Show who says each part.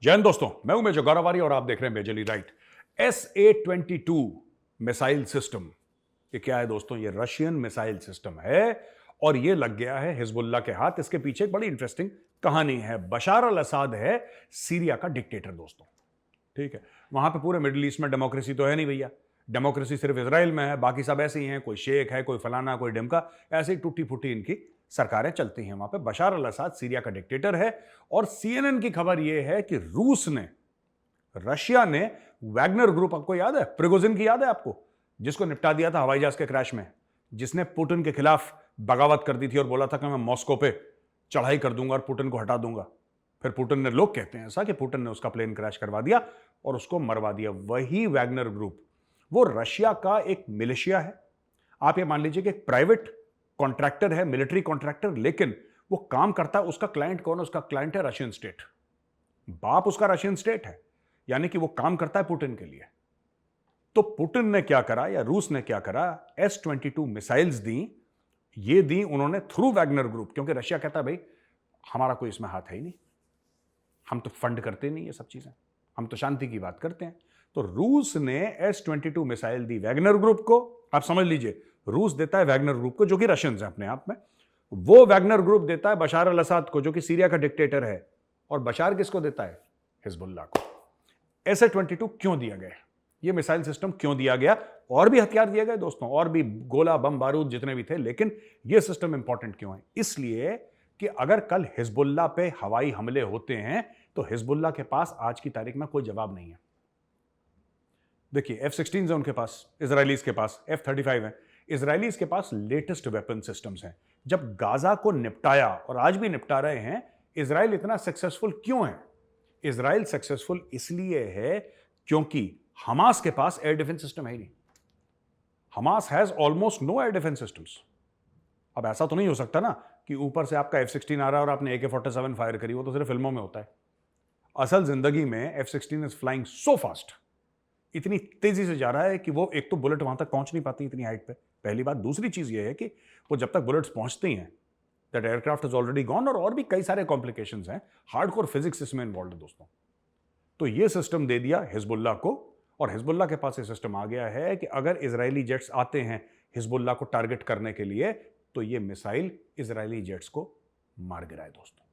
Speaker 1: जय हिंद दोस्तों, मैं हूं मेजर गौरवारी और आप देख रहे हैं majorly right. SA-22 missile system, ये क्या है दोस्तों? ये रशियन मिसाइल सिस्टम है और ये लग गया है हिजबुल्लाह के हाथ। इसके पीछे एक बड़ी इंटरेस्टिंग कहानी है। बशार अल असाद है सीरिया का डिक्टेटर दोस्तों, ठीक है। वहां पे पूरे मिडिल ईस्ट में डेमोक्रेसी तो है नहीं भैया, डेमोक्रेसी सिर्फ इजराइल में है, बाकी सब ऐसे ही हैं, कोई शेख है, कोई फलाना, कोई ढिमका, ऐसे ही टूटी फूटी इनकी सरकारें चलती हैं वहां पे। बशार अल असाद सीरिया का डिक्टेटर है और CNN की खबर यह है कि रशिया ने वैगनर ग्रुप, आपको याद है प्रिगोजिन की, याद है आपको, जिसको निपटा दिया था हवाई जहाज के क्रैश में, जिसने पुतिन के खिलाफ बगावत कर दी थी और बोला था कि मैं मॉस्को पे चढ़ाई कर दूंगा और पुतिन को हटा दूंगा। फिर पुतिन ने, लोग कहते हैं ऐसा कि पुतिन ने उसका प्लेन क्रैश करवा दिया और उसको मरवा दिया। वही वैगनर ग्रुप, वो रशिया का एक मिलिशिया है। आप ये मान लीजिए कि एक प्राइवेट कॉन्ट्रैक्टर है, मिलिट्री कॉन्ट्रैक्टर, लेकिन वो काम करता है, उसका क्लाइंट कौन है? उसका क्लाइंट है रशियन स्टेट। बाप उसका रशियन स्टेट है, यानी कि वो काम करता है पुतिन के लिए। तो पुतिन ने क्या करा या रूस ने क्या करा? S-22 मिसाइल्स दी। ये दी उन्होंने थ्रू वैगनर ग्रुप, क्योंकि रशिया कहता है भाई हमारा कोई इसमें हाथ है ही नहीं, हम तो फंड करते नहीं ये सब चीजें, हम तो शांति की बात करते हैं। तो रूस ने S-22 मिसाइल दी वैगनर ग्रुप को। आप समझ लीजिए, रूस देता है वैगनर ग्रुप को, जो कि रशियंस है अपने आप में। वो वैगनर ग्रुप देता है बशार अल असाद को, जो कि सीरिया का डिक्टेटर है। और बशार किसको देता है? हिजबुल्लाह को। SA-22 क्यों दिया गया? ये मिसाइल सिस्टम क्यों दिया गया? और भी हथियार दिए गए दोस्तों, और भी गोला बम बारूद जितने भी थे, लेकिन ये सिस्टम इंपॉर्टेंट क्यों है? इसलिए कि अगर कल हिजबुल्लाह पे हवाई हमले होते हैं तो हिजबुल्लाह के पास आज की तारीख में कोई जवाब नहीं है। देखिए, F-16 है उनके पास, इजरायलीज के पास F-35 है, इजरायलीज के पास लेटेस्ट वेपन सिस्टम्स हैं। जब गाजा को निपटाया और आज भी निपटा रहे हैं, इजराइल इतना सक्सेसफुल क्यों है? इजराइल सक्सेसफुल इसलिए है क्योंकि हमास के पास एयर डिफेंस सिस्टम है ही नहीं। Hamas has almost no air defence systems. अब ऐसा तो नहीं हो सकता ना कि ऊपर से आपका F-16 आ रहा है और आपने AK-47 फायर करी, वो तो सिर्फ फिल्मों में होता है। असल जिंदगी में F-16 is flying so fast, इतनी तेजी से जा रहा है कि वो, एक तो बुलेट वहां तक पहुंच नहीं पाती इतनी हाइट पे, पहली बात। दूसरी चीज ये है कि वो जब तक बुलेट्स पहुंचती हैं, that aircraft is already gone, और भी कई सारे कॉम्प्लिकेशंस हैं, हार्डकोर फिजिक्स इसमें इन्वॉल्व है दोस्तों। तो ये सिस्टम दे दिया हिजबुल्लाह को, और हिजबुल्लाह के पास ये सिस्टम आ गया है कि अगर इजरायली जेट्स आते हैं हिजबुल्लाह को टारगेट करने के लिए, तो ये मिसाइल इजरायली जेट्स को मार गिराए दोस्तों।